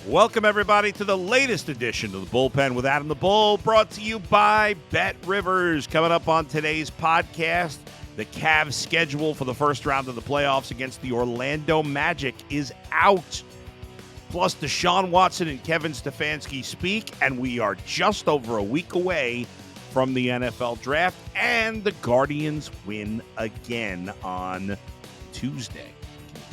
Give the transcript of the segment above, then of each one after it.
Welcome, everybody, to the latest edition of the Bullpen with Adam the Bull, brought to you by Bet Rivers. Coming up on today's podcast, the Cavs' schedule for the first round of the playoffs against the Orlando Magic is out. Plus, Deshaun Watson and Kevin Stefanski speak, and we are just over a week away from the NFL draft, and the Guardians win again on Tuesday.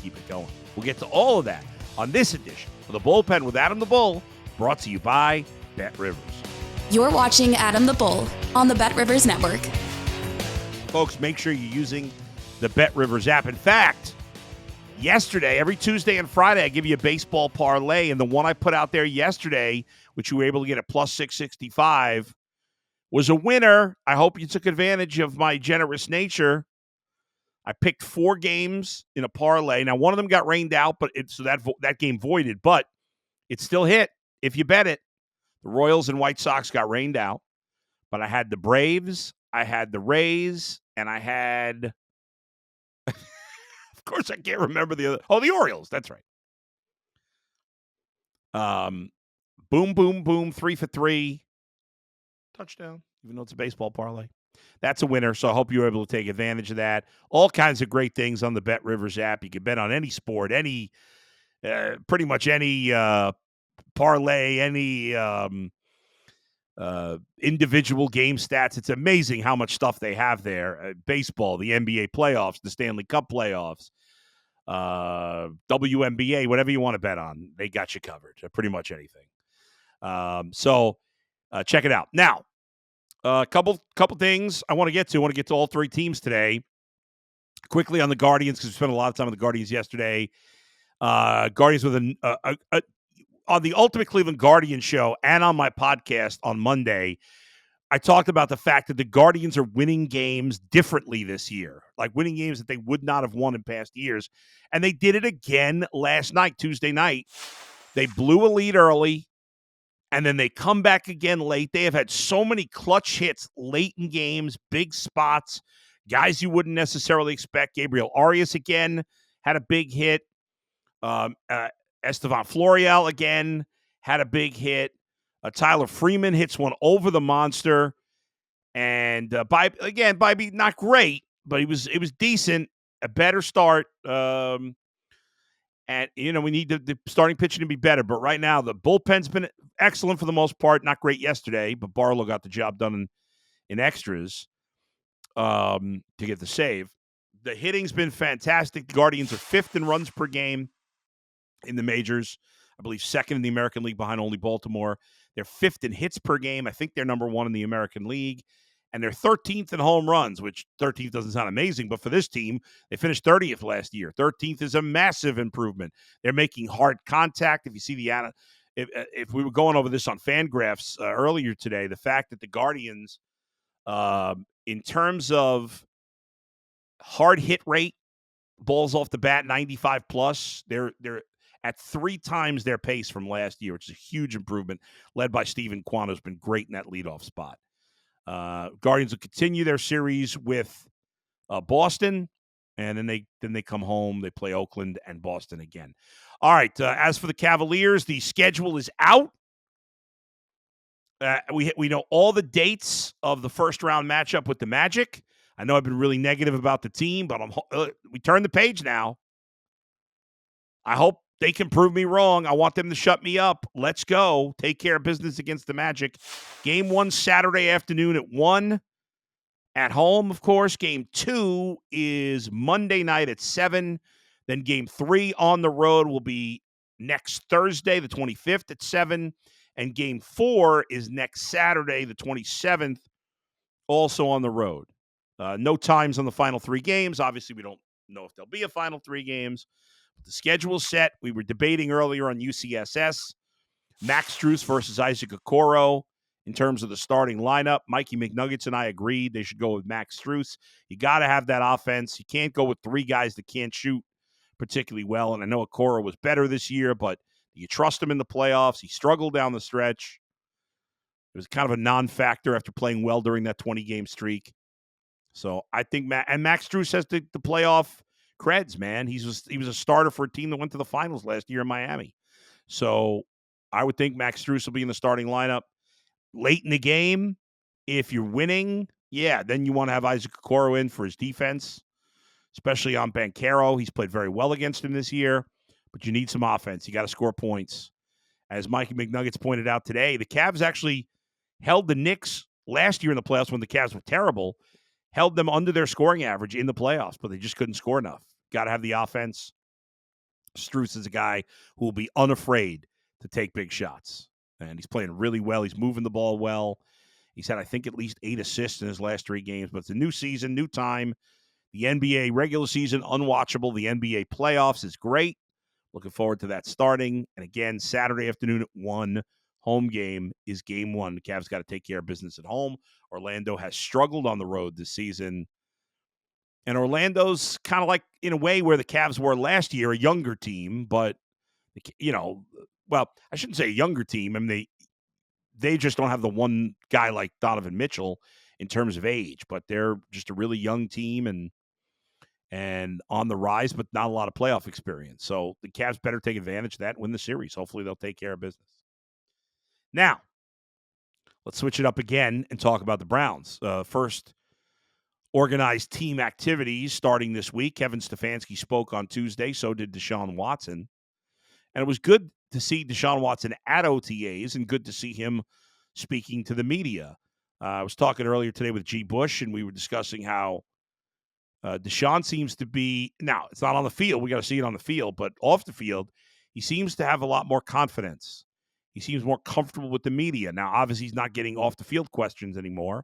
Keep it going. We'll get to all of that on this edition of the Bullpen with Adam the Bull, brought to you by Bet Rivers. You're watching Adam the Bull on the Bet Rivers Network. Folks, make sure you're using the Bet Rivers app. In fact, yesterday, every Tuesday and Friday, I give you a baseball parlay, and the one I put out there yesterday, which you were able to get at plus 665, was a winner. I hope you took advantage of my generous nature. I picked 4 games in a parlay. Now, one of them got rained out, but so that game voided, but it still hit if you bet it. The Royals and White Sox got rained out, but I had the Braves, I had the Rays, and I had, of course, I can't remember the other. Oh, the Orioles. That's right. Boom, boom, boom, 3 for 3. Touchdown, even though it's a baseball parlay. That's a winner, so I hope you were able to take advantage of that. All kinds of great things on the Bet Rivers app. You can bet on any sport, pretty much any parlay, any individual game stats. It's amazing how much stuff they have there. Baseball, the NBA playoffs, the Stanley Cup playoffs, WNBA, whatever you want to bet on, they got you covered. Pretty much anything. So check it out. Now, a couple things I want to get to. I want to get to all 3 teams today. Quickly on the Guardians, because we spent a lot of time on the Guardians yesterday. Guardians with on the Ultimate Cleveland Guardian show and on my podcast on Monday, I talked about the fact that the Guardians are winning games differently this year, like winning games that they would not have won in past years. And they did it again last night, Tuesday night. They blew a lead early, and then they come back again late. They have had so many clutch hits late in games, big spots, guys you wouldn't necessarily expect. Gabriel Arias again had a big hit. Estevan Florial again had a big hit. Tyler Freeman hits one over the monster. And Bybee, not great, but it was decent, a better start. And, we need the starting pitching to be better. But right now, the bullpen's been excellent for the most part. Not great yesterday, but Barlow got the job done in extras to get the save. The hitting's been fantastic. The Guardians are 5th in runs per game in the majors. I believe 2nd in the American League behind only Baltimore. They're 5th in hits per game. I think they're number 1 in the American League. And they're 13th in home runs, which 13th doesn't sound amazing, but for this team, they finished 30th last year. 13th is a massive improvement. They're making hard contact. If you see if we were going over this on Fangraphs earlier today, the fact that the Guardians, in terms of hard hit rate, balls off the bat, 95 plus, they're at 3 times their pace from last year, which is a huge improvement, led by Steven Kwan, who's been great in that leadoff spot. Guardians will continue their series with Boston, and then they come home. They play Oakland and Boston again. All right. As for the Cavaliers, the schedule is out. We know all the dates of the first round matchup with the Magic. I know I've been really negative about the team, but we turn the page now. I hope they can prove me wrong. I want them to shut me up. Let's go. Take care of business against the Magic. Game 1 Saturday afternoon at 1 at home, of course. Game 2 is Monday night at 7. Then game 3 on the road will be next Thursday, the 25th at 7. And game 4 is next Saturday, the 27th, also on the road. No times on the final 3 games. Obviously, we don't know if there'll be a final 3 games. The schedule is set. We were debating earlier on UCSS. Max Strus versus Isaac Okoro in terms of the starting lineup. Mikey McNuggets and I agreed they should go with Max Strus. You got to have that offense. You can't go with 3 guys that can't shoot particularly well. And I know Okoro was better this year, but you trust him in the playoffs. He struggled down the stretch. It was kind of a non-factor after playing well during that 20-game streak. So I think Max Strus has the playoff creds, man. He was a starter for a team that went to the finals last year in Miami. So I would think Max Strus will be in the starting lineup. Late in the game, if you're winning, yeah, then you want to have Isaac Okoro in for his defense, especially on Banchero. He's played very well against him this year, but you need some offense. You got to score points. As Mikey McNuggets pointed out today, the Cavs actually held the Knicks last year in the playoffs when the Cavs were terrible, held them under their scoring average in the playoffs, but they just couldn't score enough. Got to have the offense. Strus is a guy who will be unafraid to take big shots, and he's playing really well. He's moving the ball well. He's had, I think, at least 8 assists in his last 3 games, but it's a new season, new time. The NBA regular season, unwatchable. The NBA playoffs is great. Looking forward to that starting. And again, Saturday afternoon at 1, home game is game 1. The Cavs got to take care of business at home. Orlando has struggled on the road this season. And Orlando's kind of like, in a way, where the Cavs were last year, a younger team, but, well, I shouldn't say a younger team. I mean, they just don't have the one guy like Donovan Mitchell in terms of age, but they're just a really young team and on the rise, but not a lot of playoff experience. So the Cavs better take advantage of that and win the series. Hopefully they'll take care of business. Now, let's switch it up again and talk about the Browns. First organized team activities starting this week. Kevin Stefanski spoke on Tuesday. So did Deshaun Watson. And it was good to see Deshaun Watson at OTAs and good to see him speaking to the media. I was talking earlier today with G. Bush, and we were discussing how Deshaun seems to be, now, it's not on the field. We got to see it on the field, but off the field, he seems to have a lot more confidence. He seems more comfortable with the media. Now, obviously, he's not getting off the field questions anymore,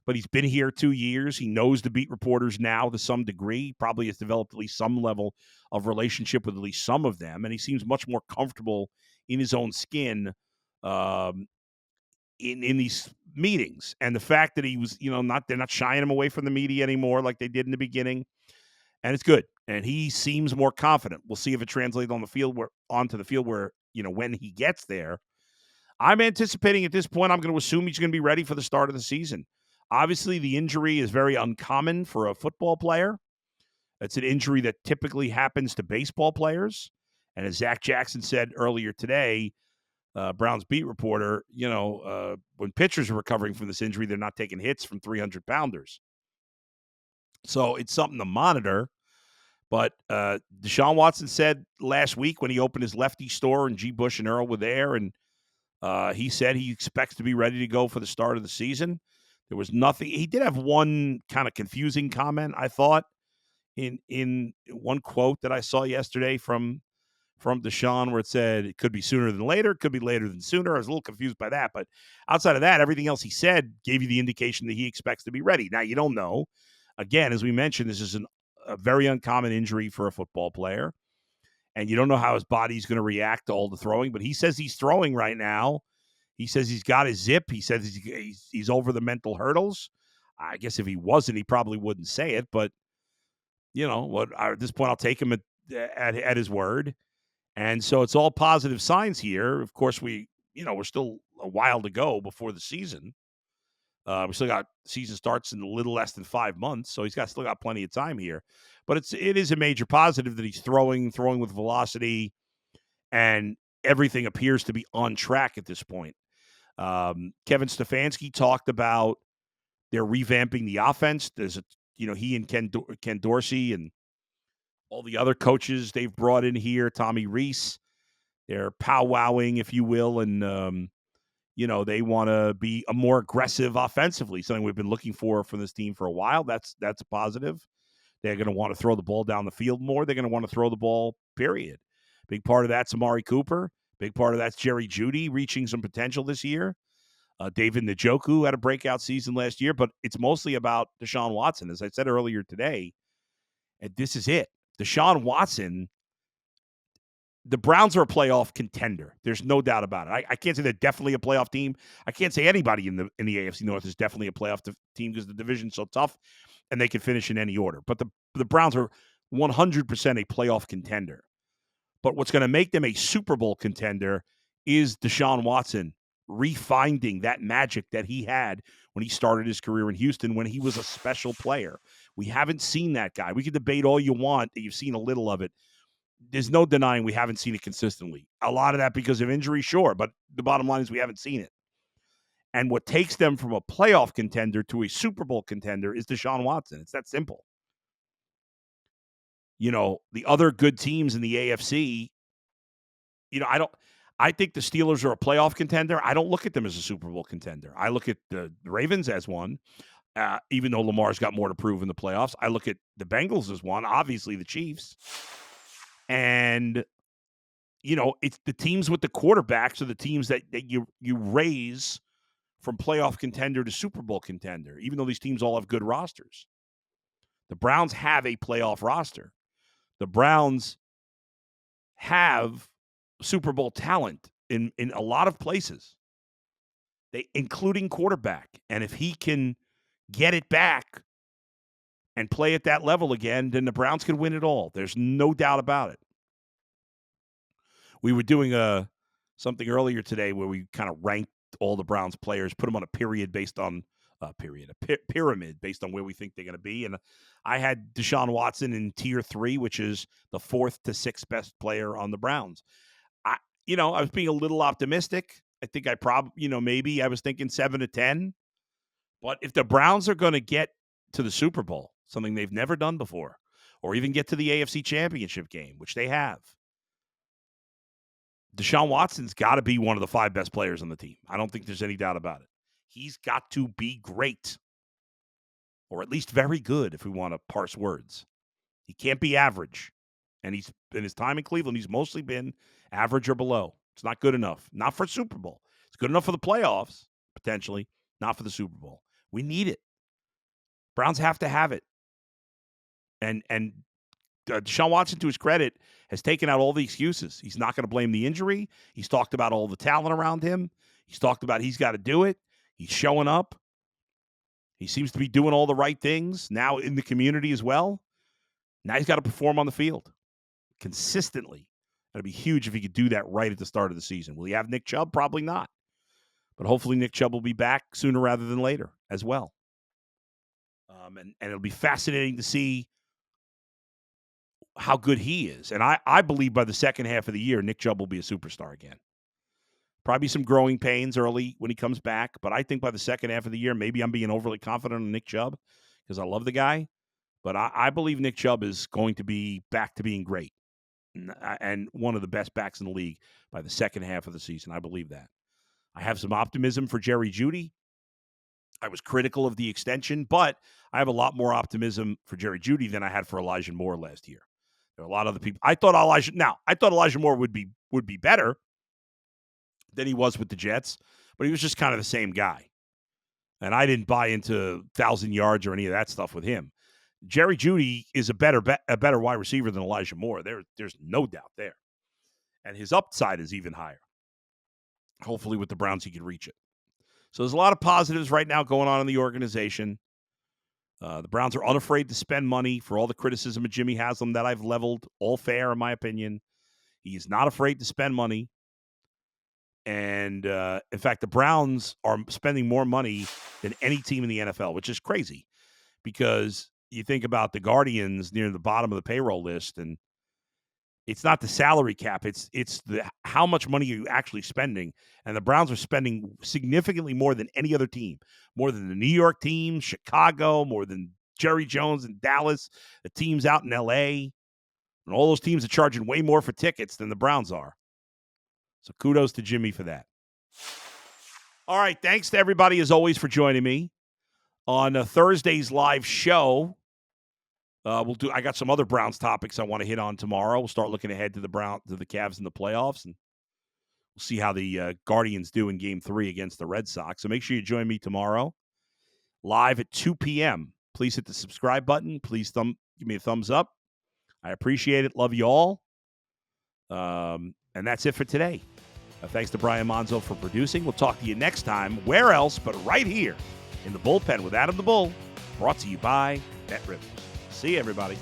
but he's been here 2 years. He knows the beat reporters now to some degree. He probably has developed at least some level of relationship with at least some of them, and he seems much more comfortable in his own skin in these meetings. And the fact that he was, they're not shying him away from the media anymore like they did in the beginning, and it's good. And he seems more confident. We'll see if it translates on the field onto the field where, when he gets there. I'm anticipating at this point, I'm going to assume he's going to be ready for the start of the season. Obviously, the injury is very uncommon for a football player. It's an injury that typically happens to baseball players. And as Zach Jackson said earlier today, Browns beat reporter, when pitchers are recovering from this injury, they're not taking hits from 300-pounders. So it's something to monitor. But Deshaun Watson said last week when he opened his lefty store and G. Bush and Earl were there, and he said he expects to be ready to go for the start of the season. There was nothing. He did have one kind of confusing comment, I thought, in one quote that I saw yesterday from Deshaun, where it said it could be sooner than later, it could be later than sooner. I was a little confused by that. But outside of that, everything else he said gave you the indication that he expects to be ready. Now, you don't know. Again, as we mentioned, this is a very uncommon injury for a football player. And you don't know how his body's going to react to all the throwing. But he says he's throwing right now. He says he's got his zip. He says he's over the mental hurdles. I guess if he wasn't, he probably wouldn't say it. But, at this point, I'll take him at his word. And so it's all positive signs here. Of course, we're still a while to go before the season. We still got season starts in a little less than 5 months, so still got plenty of time here. But it is a major positive that he's throwing with velocity, and everything appears to be on track at this point. Kevin Stefanski talked about they're revamping the offense. There's he and Ken Dorsey and all the other coaches they've brought in here, Tommy Rees, they're powwowing, if you will, and they want to be a more aggressive offensively, something we've been looking for from this team for a while. That's a positive. They're going to want to throw the ball down the field more. They're going to want to throw the ball, period. Big part of that's Amari Cooper. Big part of that's Jerry Jeudy reaching some potential this year. David Njoku had a breakout season last year, but it's mostly about Deshaun Watson. As I said earlier today, and this is it. Deshaun Watson, the Browns are a playoff contender. There's no doubt about it. I can't say they're definitely a playoff team. I can't say anybody in the AFC North is definitely a playoff team because the division's so tough and they can finish in any order. But the Browns are 100% a playoff contender. But what's going to make them a Super Bowl contender is Deshaun Watson refinding that magic that he had when he started his career in Houston, when he was a special player. We haven't seen that guy. We can debate all you want that you've seen a little of it. there's no denying we haven't seen it consistently. A lot of that because of injury, sure, but the bottom line is we haven't seen it. And what takes them from a playoff contender to a Super Bowl contender is Deshaun Watson. It's that simple. The other good teams in the AFC, I think the Steelers are a playoff contender. I don't look at them as a Super Bowl contender. I look at the Ravens as one, even though Lamar's got more to prove in the playoffs. I look at the Bengals as one, obviously the Chiefs. And, it's the teams with the quarterbacks are the teams that you raise from playoff contender to Super Bowl contender, even though these teams all have good rosters. The Browns have a playoff roster. The Browns have Super Bowl talent in a lot of places, including quarterback. And if he can get it back and play at that level again, then the Browns can win it all. There's no doubt about it. We were doing something earlier today where we kind of ranked all the Browns players, put them on a pyramid based on where we think they're going to be. And I had Deshaun Watson in tier 3, which is the 4th to 6th best player on the Browns. I was being a little optimistic. I think maybe I was thinking 7 to 10. But if the Browns are going to get to the Super Bowl, something they've never done before, or even get to the AFC Championship game, which they have, Deshaun Watson's got to be one of the 5 best players on the team. I don't think there's any doubt about it. He's got to be great, or at least very good if we want to parse words. He can't be average. And he's in his time in Cleveland, he's mostly been average or below. It's not good enough. Not for Super Bowl. It's good enough for the playoffs, potentially, not for the Super Bowl. We need it. Browns have to have it. And Deshaun Watson, to his credit, has taken out all the excuses. He's not going to blame the injury. He's talked about all the talent around him. He's talked about he's got to do it. He's showing up. He seems to be doing all the right things now in the community as well. Now he's got to perform on the field consistently. That'd be huge if he could do that right at the start of the season. Will he have Nick Chubb? Probably not. But hopefully Nick Chubb will be back sooner rather than later as well. And it'll be fascinating to see how good he is. And I believe by the second half of the year, Nick Chubb will be a superstar again. Probably some growing pains early when he comes back. But I think by the second half of the year, maybe I'm being overly confident on Nick Chubb because I love the guy. But I believe Nick Chubb is going to be back to being great and one of the best backs in the league by the second half of the season. I believe that. I have some optimism for Jerry Jeudy. I was critical of the extension, but I have a lot more optimism for Jerry Jeudy than I had for Elijah Moore last year. There are a lot of other people. I thought Elijah Moore would be better than he was with the Jets, but he was just kind of the same guy. And I didn't buy into 1,000 yards or any of that stuff with him. Jerry Jeudy is a better wide receiver than Elijah Moore. There's no doubt there. And his upside is even higher. Hopefully with the Browns he can reach it. So there's a lot of positives right now going on in the organization. The Browns are unafraid to spend money for all the criticism of Jimmy Haslam that I've leveled. All fair, in my opinion. He is not afraid to spend money. And, in fact, the Browns are spending more money than any team in the NFL, which is crazy because you think about the Guardians near the bottom of the payroll list, and it's not the salary cap. It's how much money are you actually spending. And the Browns are spending significantly more than any other team, more than the New York team, Chicago, more than Jerry Jones in Dallas, the teams out in L.A., and all those teams are charging way more for tickets than the Browns are. So kudos to Jimmy for that. All right, thanks to everybody, as always, for joining me on Thursday's live show. I got some other Browns topics I want to hit on tomorrow. We'll start looking ahead to the Cavs in the playoffs, and we'll see how the Guardians do in Game 3 against the Red Sox. So make sure you join me tomorrow, live at 2 p.m. Please hit the subscribe button. Please give me a thumbs up. I appreciate it. Love you all. And that's it for today. Thanks to Brian Monzo for producing. We'll talk to you next time. Where else but right here in the bullpen with Adam the Bull, brought to you by Bet Rivers. See you, everybody.